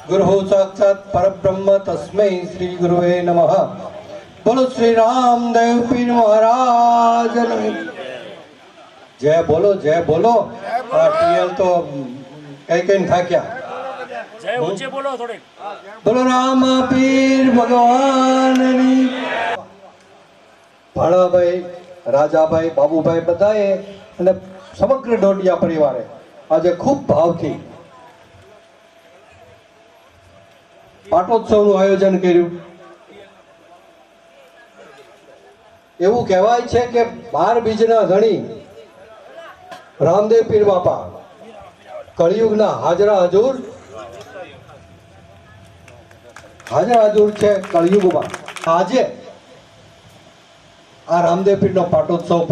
गुरु साक्षात परब्रह्म तस्मै श्री गुरुवे नमः। बोलो श्री रामदेव पीर महाराज जय बोलो जय बोलो। टीएल तो कई था क्या जय ऊंचे बोलो थोड़े। बोलो राम पीर भगवान भाणाभाई राजाभाई बाबूभाई बधाए અને સમગ્ર ડોડિયા પરિવારે આજે ખૂબ ભાવથી પાટોત્સવનું આયોજન કર્યું। એવું કહેવાય છે કે 12 બીજના ધણી રામદેવ પીર બાપા કળિયુગના હાજરા હજુર છે કળિયુગમાં। આજે આ રામદેવ પીરનો પાટોત્સવ પણ